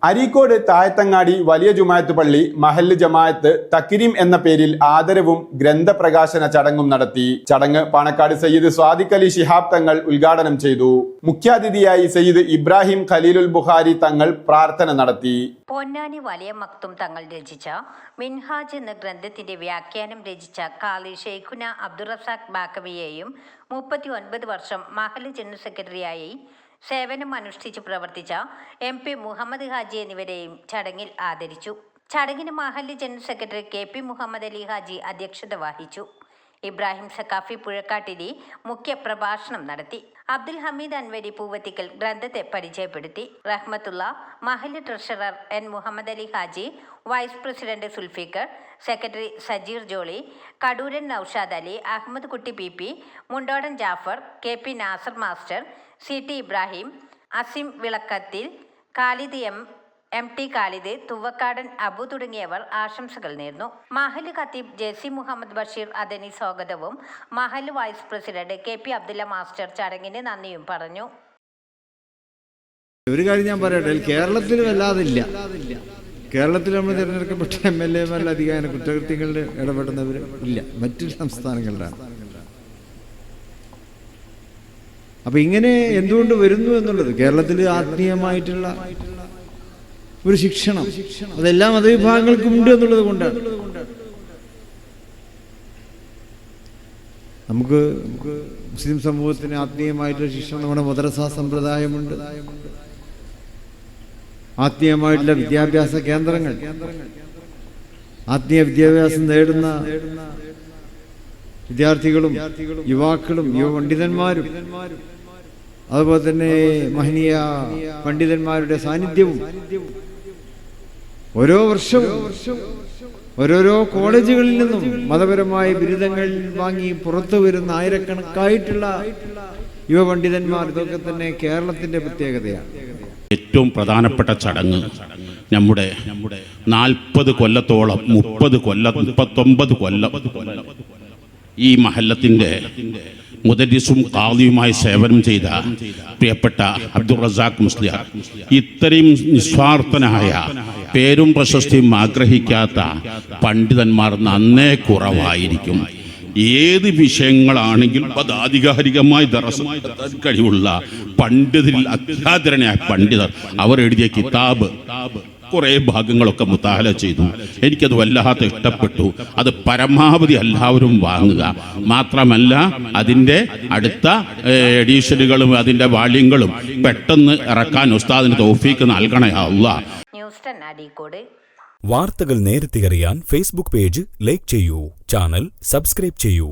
അരീക്കോട് താഴത്തങ്ങാടി വലിയ ജുമാഅത്ത് പള്ളി മഹല്ല് ജമാഅത്ത് തക്രീം എന്ന പേരിൽ ആദരവും ഗ്രന്ഥപ്രകാശന ചടങ്ങും നടത്തി. ചടങ്ങ് പാണക്കാട് സയ്യിദ് സ്വാദിഖ് അലി ശിഹാബ് തങ്ങൾ ഉദ്ഘാടനം ചെയ്തു. മുഖ്യാതിഥിയായി സയ്യിദ് ഇബ്രാഹിം ഖലീലുൽ ബുഖാരി തങ്ങൾ പ്രാർത്ഥന നടത്തി. പൊന്നാനി വലിയ മക്തും തങ്ങൾ രചിച്ച മിൻഹാജ് എന്ന ഗ്രന്ഥത്തിന്റെ വ്യാഖ്യാനം രചിച്ച ഖാലി ഷെയ്ഖുന അബ്ദുറസാഖ് ബാക്കവിയെയും 39 വർഷം മഹല്ല് ജനറൽ സെക്രട്ടറിയായി സേവനം അനുഷ്ഠിച്ച് പ്രവർത്തിച്ച MP മുഹമ്മദ് ഹാജി എന്നിവരെയും ചടങ്ങിൽ ആദരിച്ചു. ചടങ്ങിന് മഹല്ല് general secretary KP Muhammad Ali Haji അധ്യക്ഷത വഹിച്ചു. ഇബ്രാഹിം സഖാഫി പുഴക്കാട്ടിരി മുഖ്യ പ്രഭാഷണം നടത്തി. അബ്ദുൽ ഹമീദ് അൻവരി പൂവത്തിക്കൽ ഗ്രന്ഥത്തെ പരിചയപ്പെടുത്തി. റഹ്മത്തുള്ള മഹല്ല് treasurer N Muhammad Ali Haji, vice president Sulfikar, secretary Sajeer Jolly, Kadooran Noushad Ali, Ahammed Kutty PP, Mundodan Jafar, KP Nasar master, CT Ibrahim, Asim Vilakkathil, Khalid MT Khalid, Thuvakkadan Abu തുടങ്ങിയവർ ആശംസകൾ നേർന്നു. മഹല്ല് ഖത്തീബ് JC മുഹമ്മദ് ബഷീർ അദനി സ്വാഗതവും മഹല്ല് vice president KP Abdulla master ചടങ്ങിന് നന്ദിയും പറഞ്ഞു. ഒരു കാര്യം ഞാൻ പറയട്ടെ, കേരളത്തിൽ വല്ലാതില്ല. കേരളത്തിൽ നമ്മൾ തിരഞ്ഞെടുക്കപ്പെട്ട MLA-മാരിൽ അധികം കുറ്റകൃത്യങ്ങളിൽ ഇടപെടുന്നവർ ഇല്ല, മറ്റു സംസ്ഥാനങ്ങളിലാണ്. അപ്പൊ ഇങ്ങനെ എന്തുകൊണ്ട് വരുന്നു എന്നുള്ളത് കേരളത്തിൽ ആത്മീയമായിട്ടുള്ള ഒരു ശിക്ഷണം അതെല്ലാ മതവിഭാഗങ്ങൾക്കും ഉണ്ട് എന്നുള്ളത് കൊണ്ടാണ്. നമുക്ക് മുസ്ലിം സമൂഹത്തിന് ആത്മീയമായിട്ടുള്ള ശിക്ഷണം നമ്മുടെ മദ്രസ സമ്പ്രദായമുണ്ട്, ആത്മീയമായിട്ടുള്ള വിദ്യാഭ്യാസ കേന്ദ്രങ്ങൾ, ആത്മീയ വിദ്യാഭ്യാസം നേടുന്ന വിദ്യാർത്ഥികളും യുവാക്കളും യുവ പണ്ഡിതന്മാരും അതുപോലെ തന്നെ മഹനീയ പണ്ഡിതന്മാരുടെ സാന്നിധ്യവും ഓരോ വർഷവും ഓരോരോ കോളേജുകളിൽ നിന്നും മതപരമായ ബിരുദങ്ങൾ വാങ്ങി പുറത്തു വരുന്ന ആയിരക്കണക്കായിട്ടുള്ള യുവ പണ്ഡിതന്മാർ, ഇതൊക്കെ തന്നെ കേരളത്തിന്റെ പ്രത്യേകതയാണ്. ഏറ്റവും പ്രധാനപ്പെട്ട ചടങ്ങ് നമ്മുടെ 40 കൊല്ലത്തോളം 39 കൊല്ലം ഈ മഹല്ലത്തിന്റെ മുദരിസും ഖാദിയുമായി സേവനം ചെയ്ത പ്രിയപ്പെട്ട അബ്ദുൾ റസാഖ് മുസ്ലിയാർ, ഇത്രയും നിസ്വാർത്ഥനായ പേരും പ്രശസ്തിയും ആഗ്രഹിക്കാത്ത പണ്ഡിതന്മാർ നന്നേ കുറവായിരിക്കും. ഏത് വിഷയങ്ങളാണെങ്കിലും അത് ആധികാരികമായി ദർസ് നടത്താൻ കഴിവുള്ള പണ്ഡിതരിൽ അത്യാദരണീയ പണ്ഡിതർ അവർ എഴുതിയ കിതാബ് കുറേ ഭാഗങ്ങളൊക്കെ മുത്താഹല ചെയ്തു. എനിക്കത് വല്ലാതെ ഇഷ്ടപ്പെട്ടു. അത് പരമാവധി എല്ലാവരും വാങ്ങുക. മാത്രമല്ല അതിൻ്റെ അടുത്ത എഡീഷനുകളും അതിൻ്റെ വാള്യങ്ങളും പെട്ടെന്ന് ഇറക്കാൻ ഉസ്താദിന് തൗഫീക്ക് നൽകണേ അല്ലാഹ്. ന്യൂസ് 10 അരീക്കോട്. വാർത്തകൾ നേരത്തെ അറിയാൻ Facebook പേജ് ലൈക്ക് ചെയ്യൂ, ചാനൽ സബ്സ്ക്രൈബ് ചെയ്യൂ.